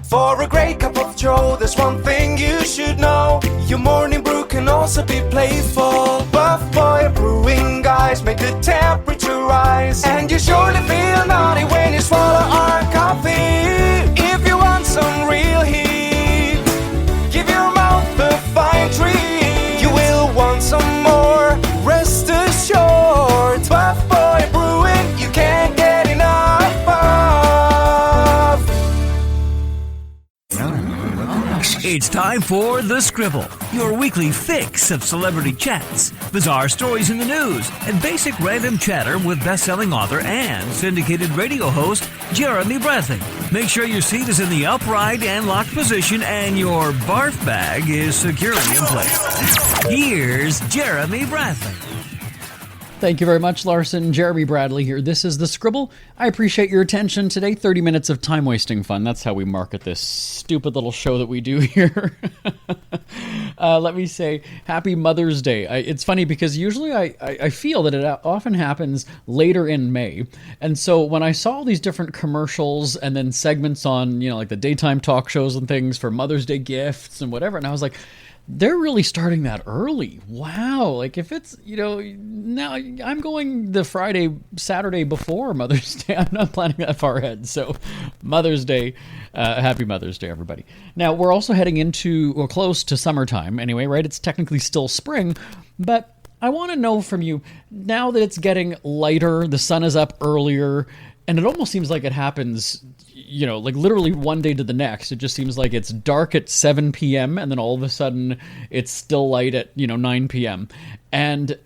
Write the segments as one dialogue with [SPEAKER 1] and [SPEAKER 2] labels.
[SPEAKER 1] For a great cup of joe, there's one thing you should know. Your morning brew can also be playful. Buff Boy Brewing guys make the temperature rise. And you surely feel naughty when you swallow our coffee. If you want some real heat, give your mouth a fine treat. You will want some more, rest assured. Buff Boy Brewing, you can't get enough of.
[SPEAKER 2] It's time for The Scribble, your weekly fix of celebrity chats, bizarre stories in the news, and basic random chatter with best-selling author and syndicated radio host Jeremy Bradley. Make sure your seat is in the upright and locked position and your barf bag is securely in place. Here's Jeremy Bradley.
[SPEAKER 3] Thank you very much, Larson. Jeremy Bradley here. This is The Scribble. I appreciate your attention today. 30 minutes of time-wasting fun. That's how we market this stupid little show that we do here. Let me say Happy Mother's Day. It's funny because usually I feel that it often happens later in May. And so when I saw all these different commercials and then segments on, like the daytime talk shows and things for Mother's Day gifts and whatever, and I was like, they're really starting that early. Wow. Like if it's, now I'm going the Saturday before Mother's Day. I'm not planning that far ahead. So Mother's Day, happy Mother's Day, everybody. Now we're also heading into or close to summertime anyway, right? It's technically still spring, but I want to know from you now that it's getting lighter, the sun is up earlier, and it almost seems like it happens, like literally one day to the next. It just seems like it's dark at 7 p.m. and then all of a sudden it's still light at, 9 p.m. And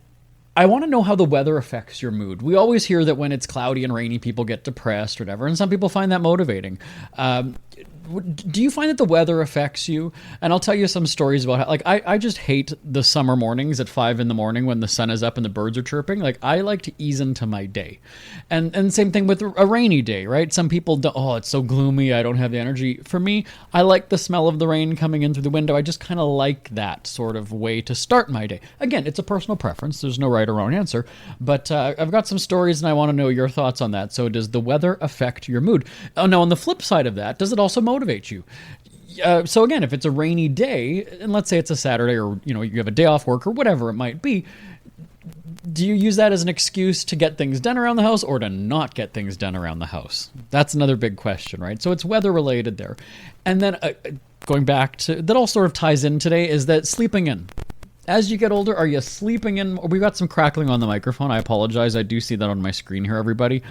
[SPEAKER 3] I want to know how the weather affects your mood. We always hear that when it's cloudy and rainy, people get depressed or whatever, and some people find that motivating. Do you find that the weather affects you? And I'll tell you some stories about how, I just hate the summer mornings at 5 in the morning when the sun is up and the birds are chirping. I like to ease into my day. And same thing with a rainy day, right? Some people don't, it's so gloomy, I don't have the energy. For me, I like the smell of the rain coming in through the window. I just kind of like that sort of way to start my day. Again, it's a personal preference. There's no right or wrong answer. But I've got some stories and I want to know your thoughts on that. So does the weather affect your mood? Oh, no, on the flip side of that, does it also motivate you? So again, if it's a rainy day, and let's say it's a Saturday or, you have a day off work or whatever it might be, do you use that as an excuse to get things done around the house or to not get things done around the house? That's another big question, right? So it's weather related there. And then going back to, that all sort of ties in today, is that sleeping in. As you get older, are you sleeping in? We've got some crackling on the microphone. I apologize. I do see that on my screen here, everybody.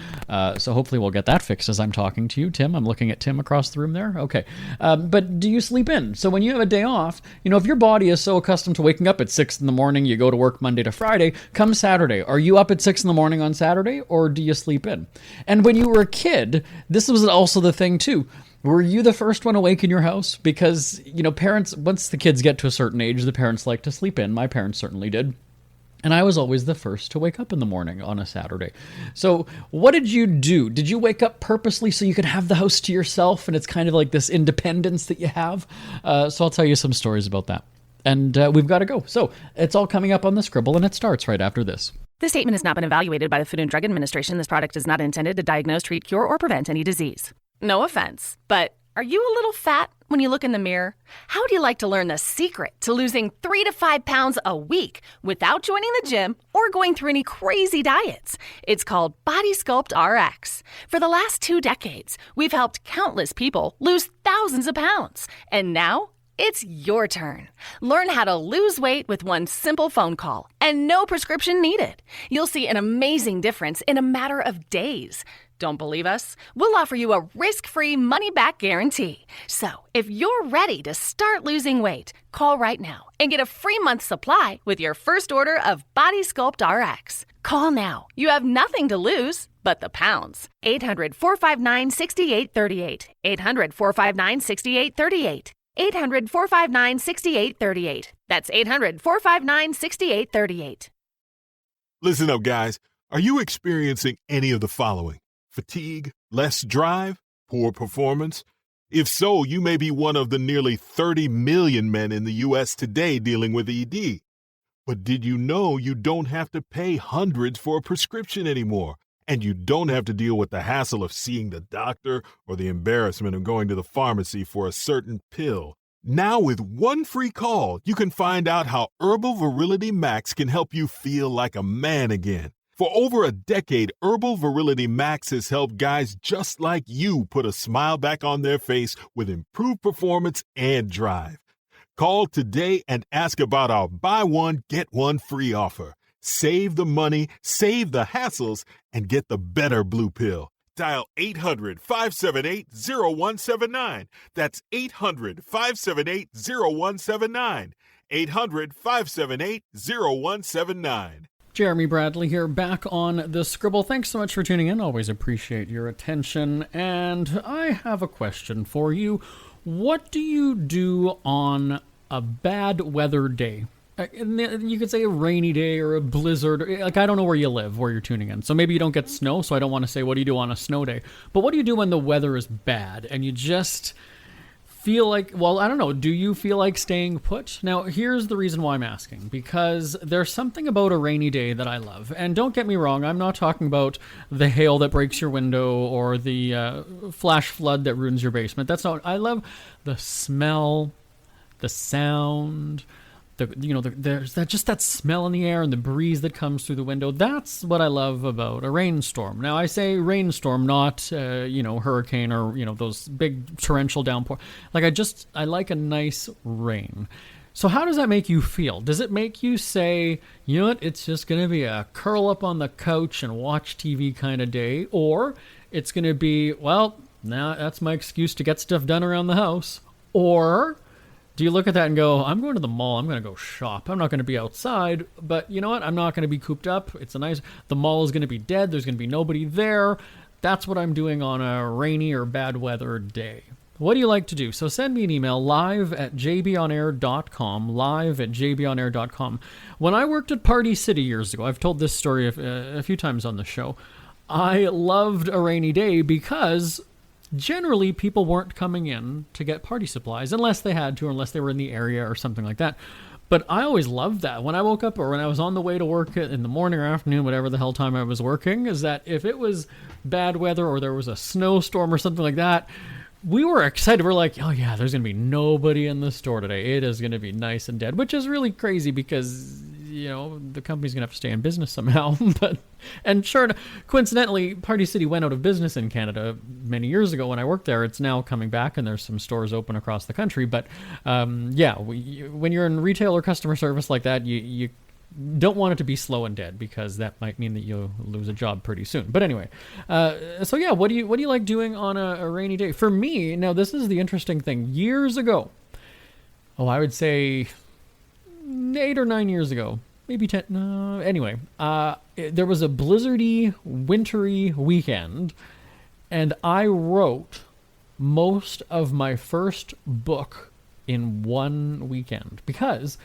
[SPEAKER 3] So hopefully we'll get that fixed as I'm talking to you. Tim, I'm looking at Tim across the room there. Okay. But do you sleep in? So when you have a day off, if your body is so accustomed to waking up at 6 in the morning, you go to work Monday to Friday, come Saturday, are you up at 6 in the morning on Saturday or do you sleep in? And when you were a kid, this was also the thing too. Were you the first one awake in your house? Because, parents, once the kids get to a certain age, the parents like to sleep in. My parents certainly did. And I was always the first to wake up in the morning on a Saturday. So what did you do? Did you wake up purposely so you could have the house to yourself and it's kind of like this independence that you have? So I'll tell you some stories about that. And we've got to go. So it's all coming up on The Scribble and it starts right after this.
[SPEAKER 4] This statement has not been evaluated by the Food and Drug Administration. This product is not intended to diagnose, treat, cure, or prevent any disease. No offense, but are you a little fat when you look in the mirror? How would you like to learn the secret to losing 3 to 5 pounds a week without joining the gym or going through any crazy diets? It's called Body Sculpt RX. For the last 2 decades, we've helped countless people lose thousands of pounds. And now, it's your turn. Learn how to lose weight with one simple phone call and no prescription needed. You'll see an amazing difference in a matter of days. Don't believe us? We'll offer you a risk-free money-back guarantee. So, if you're ready to start losing weight, call right now and get a free month supply with your first order of Body Sculpt RX. Call now. You have nothing to lose but the pounds. 800-459-6838. 800-459-6838. 800-459-6838. That's 800-459-6838.
[SPEAKER 5] Listen up, guys. Are you experiencing any of the following? Fatigue, less drive, poor performance? If so, you may be one of the nearly 30 million men in the U.S. today dealing with ED. But did you know you don't have to pay hundreds for a prescription anymore? And you don't have to deal with the hassle of seeing the doctor or the embarrassment of going to the pharmacy for a certain pill. Now with one free call, you can find out how Herbal Virility Max can help you feel like a man again. For over a decade, Herbal Virility Max has helped guys just like you put a smile back on their face with improved performance and drive. Call today and ask about our buy one, get one free offer. Save the money, save the hassles, and get the better blue pill. Dial 800-578-0179. That's 800-578-0179. 800-578-0179.
[SPEAKER 3] Jeremy Bradley here, back on the Scribble. Thanks so much for tuning in. Always appreciate your attention. And I have a question for you. What do you do on a bad weather day? You could say a rainy day or a blizzard. Like, I don't know where you live, where you're tuning in. So maybe you don't get snow, so I don't want to say what do you do on a snow day. But what do you do when the weather is bad and you just feel like, well, I don't know, do you feel like staying put? Now, here's the reason why I'm asking. Because there's something about a rainy day that I love. And don't get me wrong, I'm not talking about the hail that breaks your window or the flash flood that ruins your basement. That's not, I love the smell, the sound, there's that smell in the air and the breeze that comes through the window. That's what I love about a rainstorm. Now, I say rainstorm, not hurricane or those big torrential downpour. Like I like a nice rain. So how does that make you feel? Does it make you say, you know what, it's just going to be a curl up on the couch and watch TV kind of day, or it's going to be, well, now that's my excuse to get stuff done around the house, or do you look at that and go, I'm going to the mall, I'm going to go shop. I'm not going to be outside, but you know what? I'm not going to be cooped up. The mall is going to be dead. There's going to be nobody there. That's what I'm doing on a rainy or bad weather day. What do you like to do? So send me an email, live@jbonair.com, live@jbonair.com. When I worked at Party City years ago, I've told this story a few times on the show, I loved a rainy day because generally, people weren't coming in to get party supplies unless they had to, or unless they were in the area or something like that. But I always loved that. When I woke up or when I was on the way to work in the morning or afternoon, whatever the hell time I was working, is that if it was bad weather or there was a snowstorm or something like that, we were excited. We're like, oh yeah, there's going to be nobody in the store today. It is going to be nice and dead, which is really crazy because the company's going to have to stay in business somehow. And sure, coincidentally, Party City went out of business in Canada many years ago when I worked there. It's now coming back, and there's some stores open across the country. But when you're in retail or customer service like that, you don't want it to be slow and dead because that might mean that you'll lose a job pretty soon. But anyway, what do you like doing on a rainy day? For me, now this is the interesting thing. Years ago, I would say 8 or 9 years ago, maybe 10. Anyway, there was a blizzardy, wintry weekend, and I wrote most of my first book in one weekend because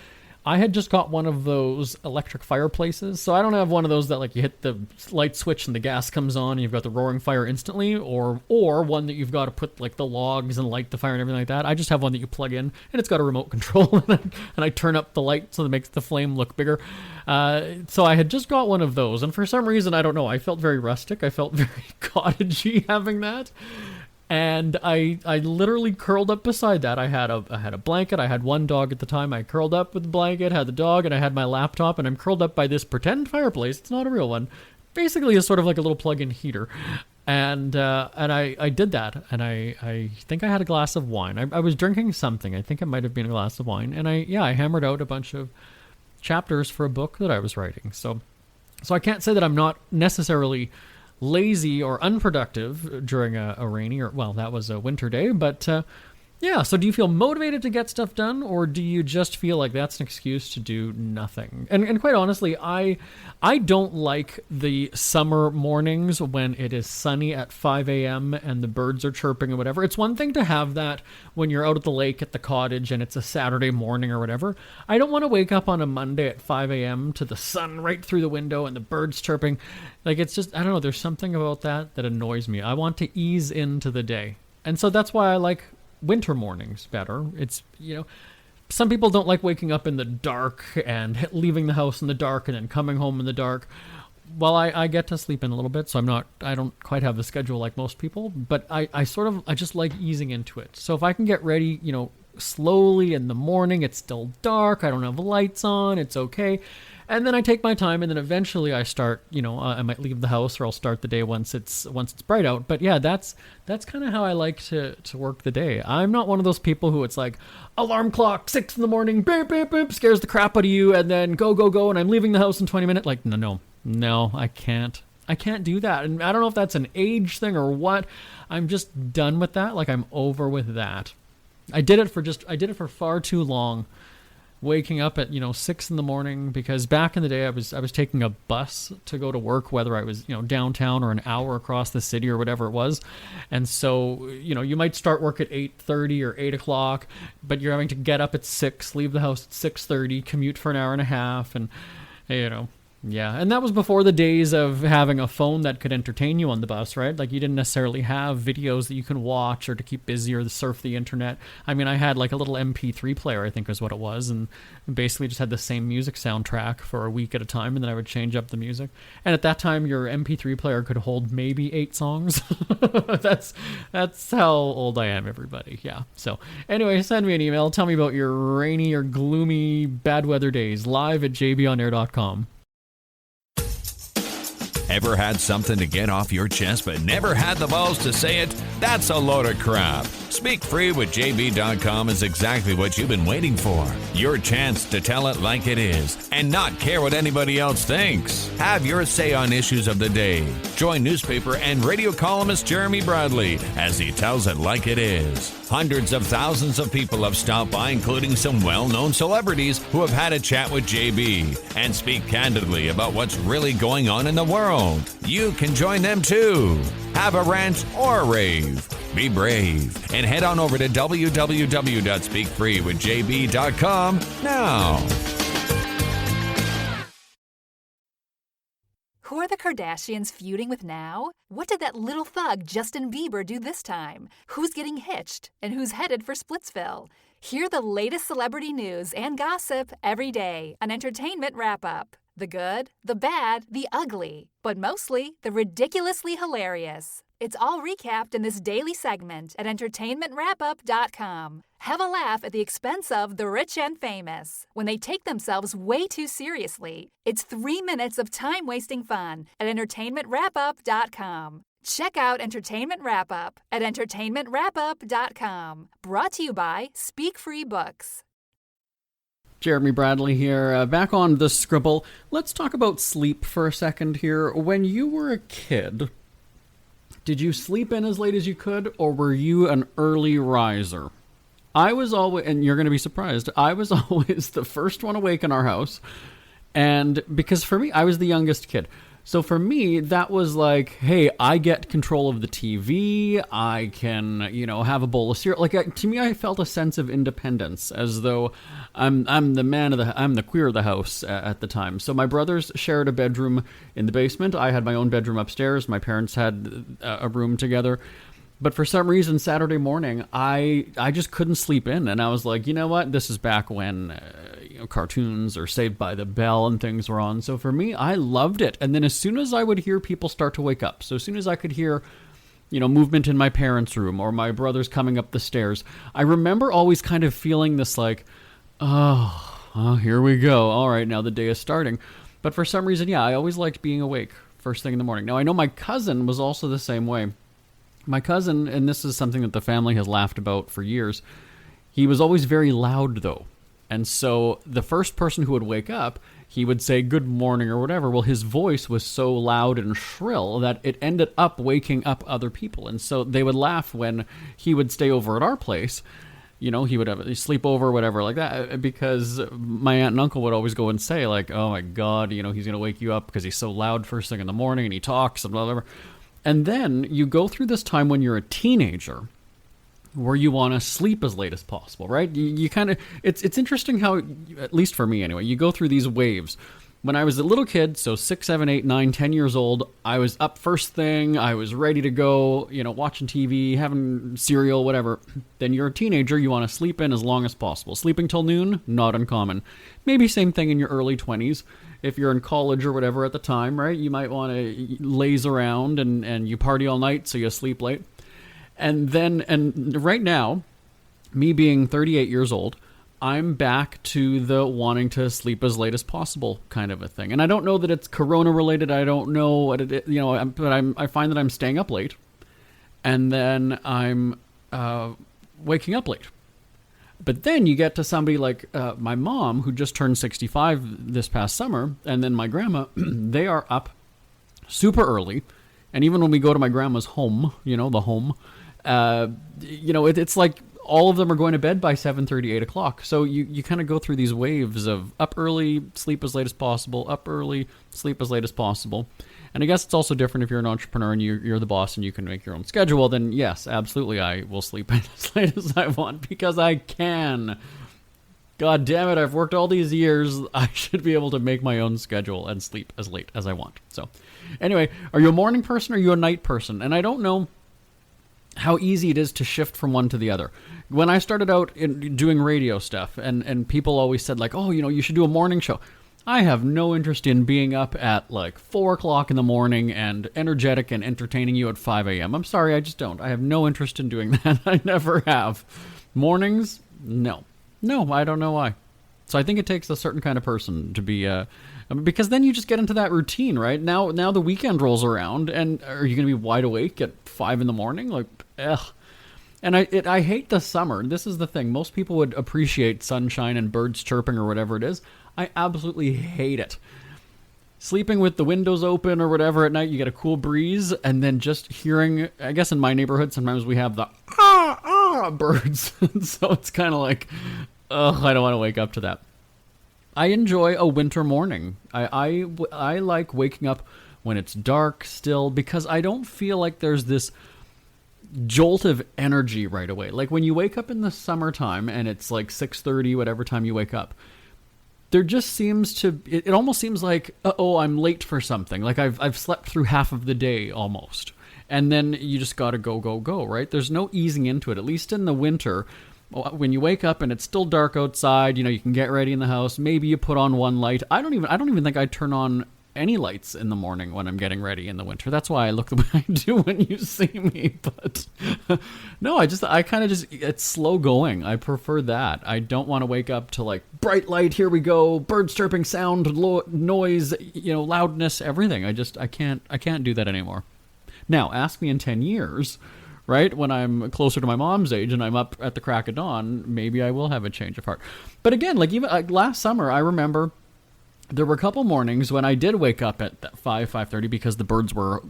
[SPEAKER 3] I had just got one of those electric fireplaces. So I don't have one of those that like you hit the light switch and the gas comes on and you've got the roaring fire instantly, or one that you've got to put like the logs and light the fire and everything like that. I just have one that you plug in and it's got a remote control and I turn up the light so that makes the flame look bigger. So I had just got one of those, and for some reason, I don't know, I felt very rustic. I felt very cottagey having that. And I literally curled up beside that. I had a blanket. I had one dog at the time. I curled up with the blanket, had the dog, and I had my laptop, and I'm curled up by this pretend fireplace. It's not a real one. Basically, it's sort of like a little plug-in heater. And I did that, and I think I had a glass of wine. I was drinking something. I think it might have been a glass of wine. And I hammered out a bunch of chapters for a book that I was writing. So I can't say that I'm not necessarily lazy or unproductive during a rainy that was a winter day, but so do you feel motivated to get stuff done, or do you just feel like that's an excuse to do nothing? And quite honestly, I don't like the summer mornings when it is sunny at 5 a.m. and the birds are chirping or whatever. It's one thing to have that when you're out at the lake at the cottage and it's a Saturday morning or whatever. I don't want to wake up on a Monday at 5 a.m. to the sun right through the window and the birds chirping. Like, it's just, I don't know, there's something about that annoys me. I want to ease into the day. And so that's why I like winter mornings better. It's, some people don't like waking up in the dark and leaving the house in the dark and then coming home in the dark. well, I get to sleep in a little bit, so I don't quite have the schedule like most people, but I just like easing into it. So if I can get ready, slowly in the morning, it's still dark, I don't have lights on, it's okay. And then I take my time, and then eventually I start, I might leave the house, or I'll start the day once it's bright out. But yeah, that's kind of how I like to work the day. I'm not one of those people who it's like, alarm clock, 6 in the morning, beep, beep, beep, scares the crap out of you, and then go, and I'm leaving the house in 20 minutes. Like, no, I can't. I can't do that. And I don't know if that's an age thing or what. I'm just done with that. Like, I'm over with that. I did it for far too long. Waking up at 6 in the morning, because back in the day I was taking a bus to go to work, whether I was downtown or an hour across the city or whatever it was. And so you might start work at 8:30 or 8 o'clock, but you're having to get up at 6, leave the house at 6:30, commute for an hour and a half, and yeah, and that was before the days of having a phone that could entertain you on the bus, right? Like, you didn't necessarily have videos that you can watch or to keep busy or to surf the internet. I mean, I had like a little MP3 player, I think is what it was, and basically just had the same music soundtrack for a week at a time, and then I would change up the music. And at that time, your MP3 player could hold maybe 8 songs. That's how old I am, everybody. Yeah. So anyway, send me an email. Tell me about your rainy or gloomy bad weather days. live@jbonair.com.
[SPEAKER 6] Ever had something to get off your chest but never had the balls to say it? That's a load of crap. Speak Free with JB.com is exactly what you've been waiting for. Your chance to tell it like it is and not care what anybody else thinks. Have your say on issues of the day. Join newspaper and radio columnist Jeremy Bradley as he tells it like it is. Hundreds of thousands of people have stopped by, including some well-known celebrities who have had a chat with JB and speak candidly about what's really going on in the world. You can join them too. Have a rant or a rave. Be brave and head on over to www.speakfreewithjb.com now.
[SPEAKER 7] Who are the Kardashians feuding with now? What did that little thug Justin Bieber do this time? Who's getting hitched? And who's headed for Splitsville? Hear the latest celebrity news and gossip every day on Entertainment Wrap-Up. The good, the bad, the ugly, but mostly the ridiculously hilarious. It's all recapped in this daily segment at entertainmentwrapup.com. Have a laugh at the expense of the rich and famous when they take themselves way too seriously. It's 3 minutes of time-wasting fun at entertainmentwrapup.com. Check out Entertainment Wrap-Up at entertainmentwrapup.com. Brought to you by Speak Free Books.
[SPEAKER 3] Jeremy Bradley here, back on the Scribble. Let's talk about sleep for a second here. When you were a kid, did you sleep in as late as you could, or were you an early riser? I was always, and you're going to be surprised, I was always the first one awake in our house. And because for me, I was the youngest kid. So for me, that was like, hey, I get control of the TV. I can, have a bowl of cereal. Like, to me, I felt a sense of independence, as though I'm the queer of the house at the time. So my brothers shared a bedroom in the basement. I had my own bedroom upstairs. My parents had a room together. But for some reason, Saturday morning, I just couldn't sleep in. And I was like, you know what? This is back when cartoons or Saved by the Bell and things were on. So for me, I loved it. And then as soon as I would hear people start to wake up, so as soon as I could hear, movement in my parents' room or my brothers coming up the stairs, I remember always kind of feeling this like, oh, here we go. All right, now the day is starting. But for some reason, I always liked being awake first thing in the morning. Now, I know my cousin was also the same way. My cousin, and this is something that the family has laughed about for years, he was always very loud, though. And so the first person who would wake up, he would say good morning or whatever. Well, his voice was so loud and shrill that it ended up waking up other people. And so they would laugh when he would stay over at our place. He would have a sleepover or whatever like that, because my aunt and uncle would always go and say, like, oh my God, he's going to wake you up because he's so loud first thing in the morning and he talks and blah, blah, blah. And then you go through this time when you're a teenager where you want to sleep as late as possible, right? You kind of, it's interesting how, at least for me anyway, you go through these waves. When I was a little kid, so 6, 7, 8, 9, 10 years old, I was up first thing, I was ready to go, watching TV, having cereal, whatever. Then you're a teenager, you want to sleep in as long as possible. Sleeping till noon, not uncommon. Maybe same thing in your early 20s. if you're in college or whatever at the time, right? You might want to laze around and you party all night, so you sleep late. And right now, me being 38 years old, I'm back to the wanting to sleep as late as possible kind of a thing. And I don't know that it's corona related. I don't know what it is, but I find that I'm staying up late, and then I'm waking up late. But then you get to somebody like my mom, who just turned 65 this past summer, and then my grandma, they are up super early. And even when we go to my grandma's home, the home, it's like all of them are going to bed by 7:30, 8 o'clock. So you kind of go through these waves of up early, sleep as late as possible, up early, sleep as late as possible. And I guess it's also different if you're an entrepreneur and you're the boss and you can make your own schedule. Then yes, absolutely, I will sleep as late as I want because I can. God damn it, I've worked all these years. I should be able to make my own schedule and sleep as late as I want. So anyway, are you a morning person or are you a night person? And I don't know how easy it is to shift from one to the other. When I started out in doing radio stuff, and people always said like, oh, you should do a morning show. I have no interest in being up at like 4 o'clock in the morning and energetic and entertaining you at 5 a.m. I'm sorry, I just don't. I have no interest in doing that. I never have. Mornings? No, I don't know why. So I think it takes a certain kind of person to be, because then you just get into that routine, right? Now the weekend rolls around, and are you going to be wide awake at 5 in the morning? Like, ugh. And I hate the summer. This is the thing. Most people would appreciate sunshine and birds chirping or whatever it is. I absolutely hate it. Sleeping with the windows open or whatever at night, you get a cool breeze, and then just hearing, I guess in my neighborhood, sometimes we have the birds. So it's kind of like, ugh, I don't want to wake up to that. I enjoy a winter morning. I like waking up when it's dark still, because I don't feel like there's this jolt of energy right away. Like when you wake up in the summertime and it's like 6:30, whatever time you wake up, there just seems to, it almost seems like, I'm late for something. Like I've slept through half of the day almost. And then you just got to go, right? There's no easing into it. At least in the winter, when you wake up and it's still dark outside, you can get ready in the house. Maybe you put on one light. I don't even think I turn on any lights in the morning when I'm getting ready in the winter. That's why I look the way I do when you see me. But no, I kind of just, it's slow going. I prefer that. I don't want to wake up to like bright light, here we go, birds chirping, sound, noise, loudness, everything. I can't do that anymore. Now, ask me in 10 years, right, when I'm closer to my mom's age and I'm up at the crack of dawn, maybe I will have a change of heart. But again, like even last summer, I remember there were a couple mornings when I did wake up at 5:30 because the birds were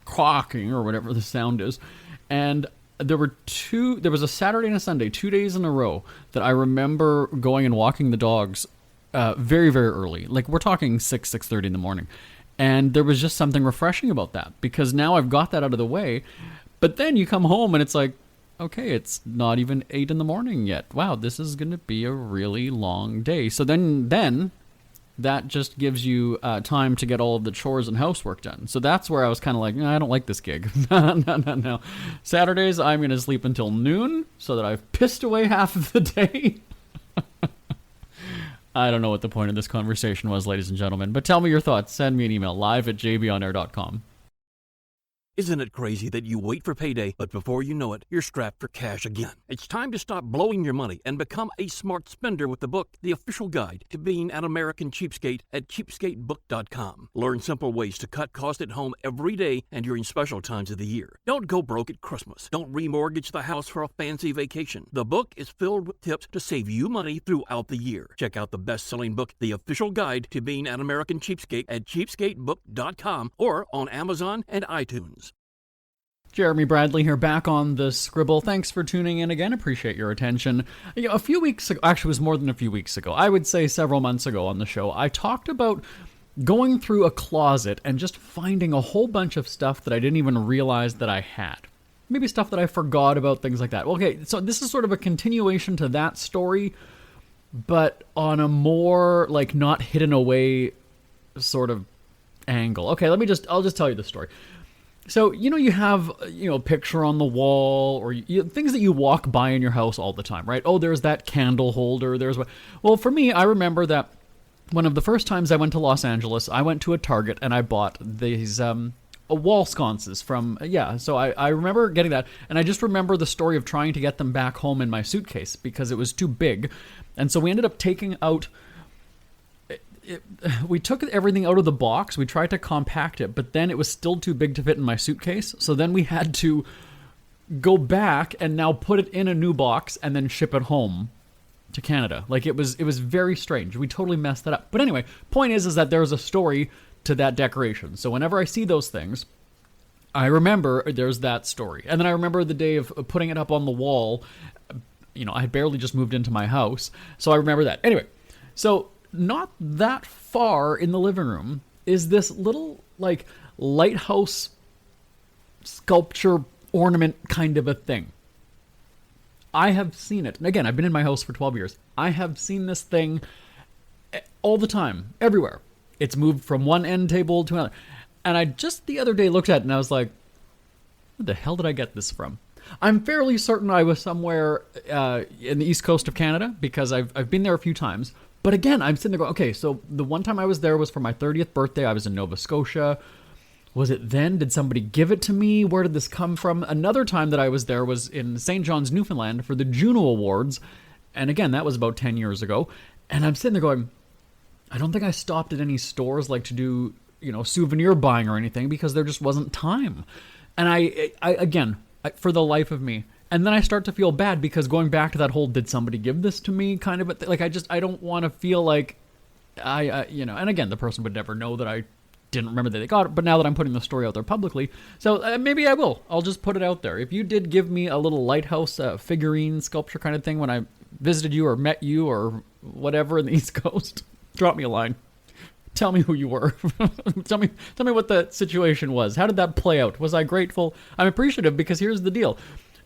[SPEAKER 3] quacking or whatever the sound is. And there was a Saturday and a Sunday, 2 days in a row, that I remember going and walking the dogs very, very early. Like we're talking 6:30 in the morning. And there was just something refreshing about that, because now I've got that out of the way. But then you come home and it's like, okay, it's not even 8 in the morning yet. Wow, this is going to be a really long day. So then that just gives you time to get all of the chores and housework done. So that's where I was kind of like, I don't like this gig. No. Saturdays, I'm going to sleep until noon so that I've pissed away half of the day. I don't know what the point of this conversation was, ladies and gentlemen, but tell me your thoughts. Send me an email, live@jbonair.com.
[SPEAKER 8] Isn't it crazy that you wait for payday, but before you know it, you're strapped for cash again? It's time to stop blowing your money and become a smart spender with the book, The Official Guide to Being an American Cheapskate, at cheapskatebook.com. Learn simple ways to cut costs at home every day and during special times of the year. Don't go broke at Christmas. Don't remortgage the house for a fancy vacation. The book is filled with tips to save you money throughout the year. Check out the best-selling book, The Official Guide to Being an American Cheapskate, at cheapskatebook.com or on Amazon and iTunes.
[SPEAKER 3] Jeremy Bradley here, back on the Scribble. Thanks for tuning in again. Appreciate your attention. A few weeks ago, actually it was more than a few weeks ago, I would say several months ago on the show, I talked about going through a closet and just finding a whole bunch of stuff that I didn't even realize that I had. Maybe stuff that I forgot about, things like that. Okay, so this is sort of a continuation to that story, but on a more, like, not hidden away sort of angle. Okay, I'll just tell you the story. So, you have, a picture on the wall, or things that you walk by in your house all the time, right? Oh, there's that candle holder. Well, for me, I remember that one of the first times I went to Los Angeles, I went to a Target and I bought these wall sconces from, so I remember getting that, and I just remember the story of trying to get them back home in my suitcase because it was too big. And so we ended up taking out, we took everything out of the box, we tried to compact it, but then it was still too big to fit in my suitcase, so then we had to go back and now put it in a new box and then ship it home to Canada. Like, it was very strange. We totally messed that up. But anyway, point is that there's a story to that decoration. So whenever I see those things, I remember there's that story. And then I remember the day of putting it up on the wall. You know, I had barely just moved into my house, so I remember that. Anyway, so not that far in the living room is this little, like, lighthouse sculpture ornament kind of a thing. I have seen it. And again, I've been in my house for 12 years. I have seen this thing all the time, everywhere. It's moved from one end table to another. And I just the other day looked at it and I was like, where the hell did I get this from? I'm fairly certain I was somewhere in the east coast of Canada because I've been there a few times. But again, I'm sitting there going, okay, so the one time I was there was for my 30th birthday. I was in Nova Scotia. Was it then? Did somebody give it to me? Where did this come from? Another time that I was there was in St. John's, Newfoundland for the Juno Awards. And again, that was about 10 years ago. And I'm sitting there going, I don't think I stopped at any stores like to do, you know, souvenir buying or anything because there just wasn't time. And I again, for the life of me. And then I start to feel bad because going back to that whole, did somebody give this to me kind of, like, I don't want to feel like you know, and again, the person would never know that I didn't remember that they got it, but now that I'm putting the story out there publicly, so maybe I will. I'll just put it out there. If you did give me a little lighthouse figurine sculpture kind of thing when I visited you or met you or whatever in the East Coast, drop me a line. Tell me who you were. Tell me what the situation was. How did that play out? Was I grateful? I'm appreciative because here's the deal.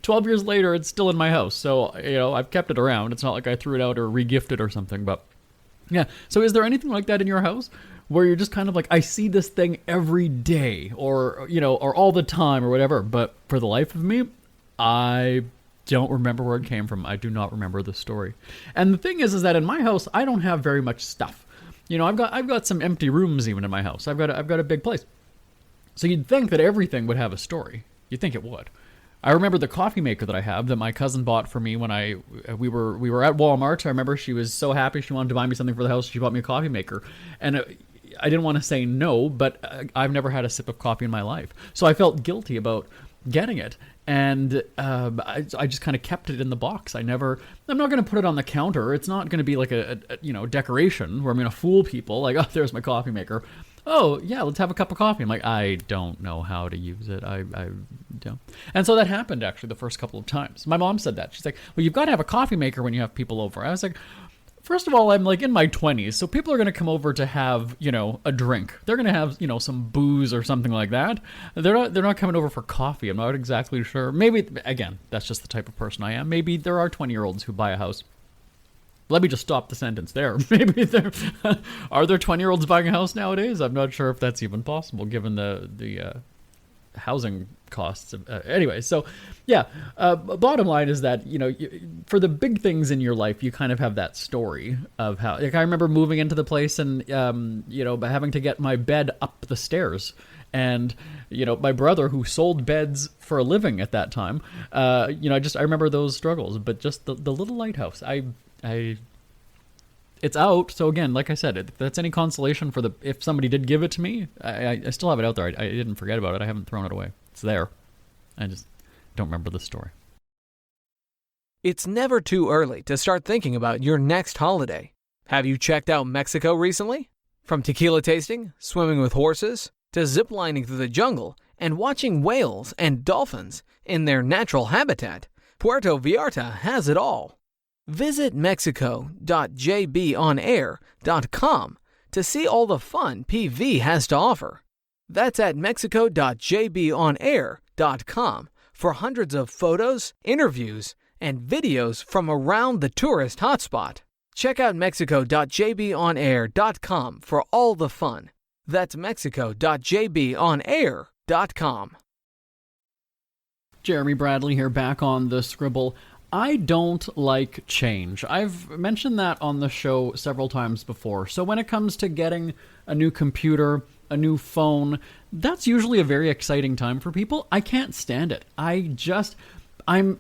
[SPEAKER 3] 12 years later, it's still in my house, so, you know, I've kept it around. It's not like I threw it out or re-gifted or something, but yeah. So is there anything like that in your house where you're just kind of like, I see this thing every day or, you know, or all the time or whatever, but for the life of me, I don't remember where it came from. I do not remember the story. And the thing is that in my house, I don't have very much stuff. You know, I've got some empty rooms even in my house. I've got a big place. So you'd think that everything would have a story. You'd think it would. I remember the coffee maker that I have that my cousin bought for me when we were at Walmart. I remember she was so happy she wanted to buy me something for the house. She bought me a coffee maker. And I didn't want to say no, but I've never had a sip of coffee in my life. So I felt guilty about getting it. And I just kind of kept it in the box. I'm not going to put it on the counter. It's not going to be like a you know, decoration where I'm going to fool people. Like, oh, there's my coffee maker. Oh, yeah, let's have a cup of coffee. I'm like, I don't know how to use it. I don't. And so that happened, actually, the first couple of times. My mom said that. She's like, well, you've got to have a coffee maker when you have people over. I was like, first of all, I'm like in my 20s, so people are going to come over to have, you know, a drink. They're going to have, you know, some booze or something like that. They're not coming over for coffee. I'm not exactly sure. Maybe, again, that's just the type of person I am. Maybe there are 20-year-olds who buy a house. Let me just stop the sentence there. Maybe are there 20-year-olds buying a house nowadays? I'm not sure if that's even possible given the housing costs. Anyway, so yeah, bottom line is that, you know, for the big things in your life, you kind of have that story of how, like, I remember moving into the place and, you know, having to get my bed up the stairs. And, you know, my brother, who sold beds for a living at that time, you know, I remember those struggles. But just the little lighthouse, it's out. So again, like I said, if that's any consolation for if somebody did give it to me, I still have it out there. I didn't forget about it. I haven't thrown it away. It's there. I just don't remember the story.
[SPEAKER 9] It's never too early to start thinking about your next holiday. Have you checked out Mexico recently? From tequila tasting, swimming with horses, to ziplining through the jungle and watching whales and dolphins in their natural habitat, Puerto Vallarta has it all. Visit mexico.jbonair.com to see all the fun PV has to offer. That's at mexico.jbonair.com for hundreds of photos, interviews, and videos from around the tourist hotspot. Check out mexico.jbonair.com for all the fun. That's mexico.jbonair.com.
[SPEAKER 3] Jeremy Bradley here, back on the Scribble. I don't like change. I've mentioned that on the show several times before. So when it comes to getting a new computer, a new phone, that's usually a very exciting time for people. I can't stand it. I'm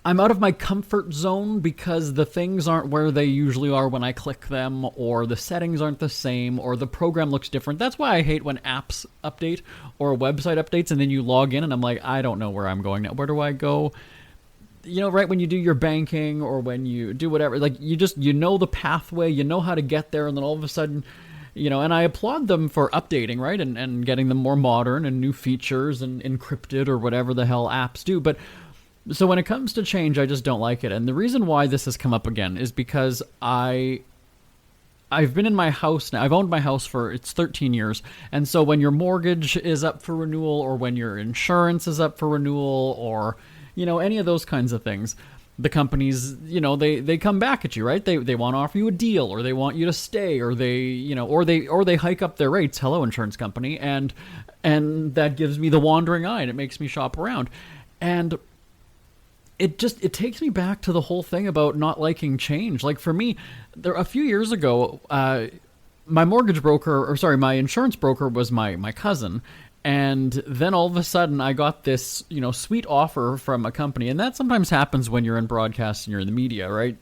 [SPEAKER 3] out of my comfort zone because the things aren't where they usually are when I click them, or the settings aren't the same, or the program looks different. That's why I hate when apps update or a website updates and then you log in and I'm like, I don't know where I'm going now. Where do I go? Right when you do your banking or when you do whatever, like you know the pathway, you know how to get there, and then all of a sudden, and I applaud them for updating, right, and getting them more modern and new features and encrypted or whatever the hell apps do. But so when it comes to change, I just don't like it. And the reason why this has come up again is because I've been in my house now. I've owned my house for 13 years. And so when your mortgage is up for renewal, or when your insurance is up for renewal, or any of those kinds of things, the companies, they come back at you, right? They want to offer you a deal, or they want you to stay, or they hike up their rates. Hello, insurance company. And that gives me the wandering eye, and it makes me shop around. And it takes me back to the whole thing about not liking change. Like for me, a few years ago, my insurance broker was my cousin. And then all of a sudden I got this, sweet offer from a company. And that sometimes happens when you're in broadcast and you're in the media, right?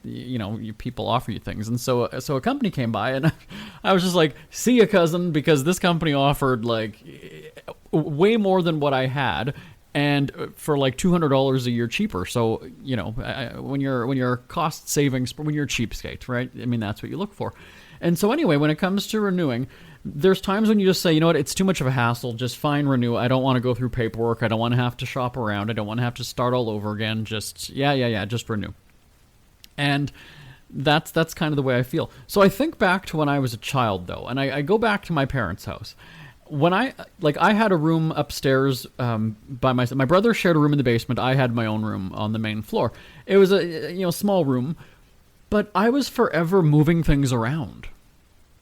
[SPEAKER 3] People offer you things. And so a company came by and I was just like, see ya, cousin, because this company offered like way more than what I had. And for like $200 a year cheaper. So, when you're cost savings, when you're a cheapskate, right? I mean, that's what you look for. And so anyway, when it comes to renewing, there's times when you just say, you know what, it's too much of a hassle. Just fine, renew. I don't want to go through paperwork. I don't want to have to shop around. I don't want to have to start all over again. Just, just renew. And that's kind of the way I feel. So I think back to when I was a child, though, and I go back to my parents' house. When I had a room upstairs by myself. My brother shared a room in the basement. I had my own room on the main floor. It was a small room, but I was forever moving things around.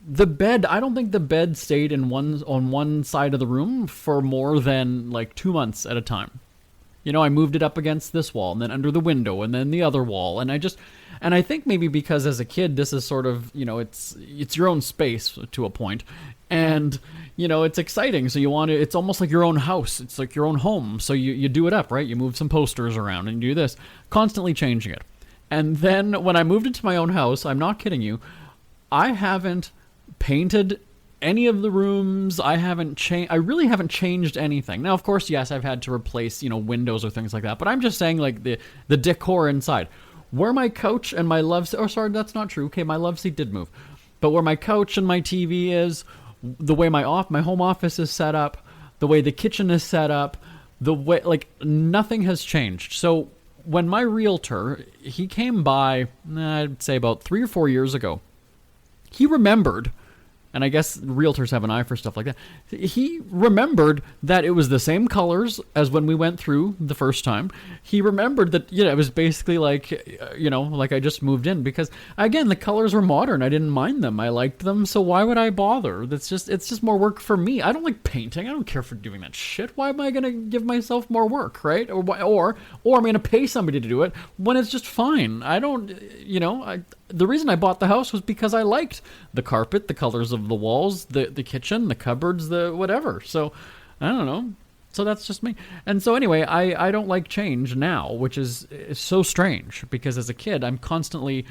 [SPEAKER 3] The bed, I don't think the bed stayed on one side of the room for more than like 2 months at a time. I moved it up against this wall, and then under the window, and then the other wall, and I think maybe because as a kid this is sort of, it's your own space to a point. And, it's exciting. So it's almost like your own house. It's like your own home. So you do it up, right? You move some posters around and you do this, constantly changing it. And then when I moved into my own house, I'm not kidding you, I haven't painted any of the rooms. I really haven't changed anything. Now, of course, yes, I've had to replace, windows or things like that. But I'm just saying like the decor inside. Where my couch and my love seat, sorry, that's not true. Okay, my love seat did move. But where my couch and my TV is, the way my home office is set up, the way the kitchen is set up, the way, like, nothing has changed. So when my realtor, he came by, I'd say about 3 or 4 years ago, he remembered, and I guess realtors have an eye for stuff like that, he remembered that it was the same colors as when we went through the first time. He remembered that, it was basically like, like I just moved in, because, again, the colors were modern. I didn't mind them. I liked them, so why would I bother? It's just more work for me. I don't like painting. I don't care for doing that shit. Why am I going to give myself more work, right? Or I'm going to pay somebody to do it when it's just fine. I don't, the reason I bought the house was because I liked the carpet, the colors of the walls, the kitchen, the cupboards, the whatever. So, I don't know. So that's just me. And so anyway, I don't like change now, which is so strange, because as a kid, I'm constantly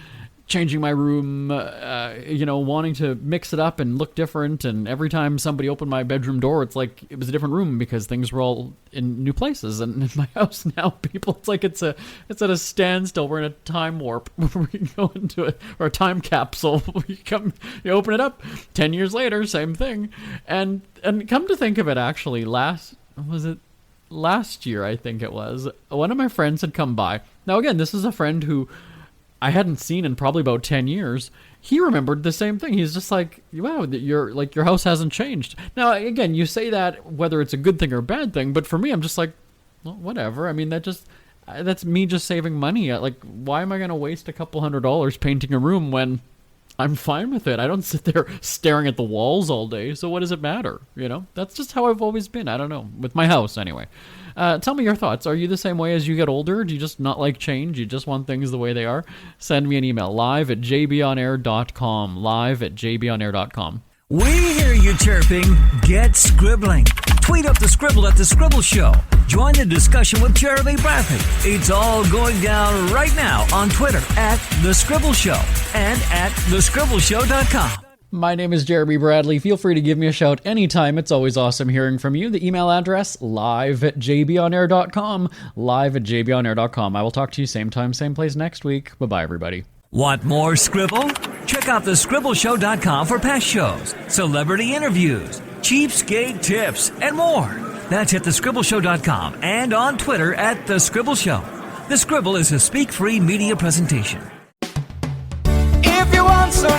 [SPEAKER 3] changing my room, wanting to mix it up and look different. And every time somebody opened my bedroom door, it's like it was a different room because things were all in new places. And in my house now, it's like it's at a standstill. We're in a time warp. We go into it, or a time capsule. You open it up, 10 years later, same thing. And come to think of it, actually, last year, I think it was, one of my friends had come by. Now, again, this is a friend who I hadn't seen in probably about 10 years. He remembered the same thing. He's just like, wow, your house hasn't changed. Now, again, you say that whether it's a good thing or a bad thing, but for me, I'm just like, well, whatever. I mean, that's me just saving money. Like, why am I going to waste a couple $100 painting a room when I'm fine with it. I don't sit there staring at the walls all day, so what does it matter? That's just how I've always been. I don't know. With my house, anyway. Tell me your thoughts. Are you the same way as you get older? Do you just not like change? You just want things the way they are? Send me an email, live@jbonair.com, live@jbonair.com.
[SPEAKER 2] We hear you chirping. Get scribbling. Tweet up the Scribble at The Scribble Show. Join the discussion with Jeremy Bradley. It's all going down right now on Twitter @The Scribble Show and @thescribbleshow.com.
[SPEAKER 3] My name is Jeremy Bradley. Feel free to give me a shout anytime. It's always awesome hearing from you. The email address, live@jbonair.com, live@jbonair.com. I will talk to you same time, same place next week. Bye-bye, everybody.
[SPEAKER 2] Want more Scribble? Check out thescribbleshow.com for past shows, celebrity interviews, cheapskate tips, and more. That's at thescribbleshow.com and on Twitter @thescribbleshow. The Scribble is a speak-free media presentation.
[SPEAKER 1] If you want some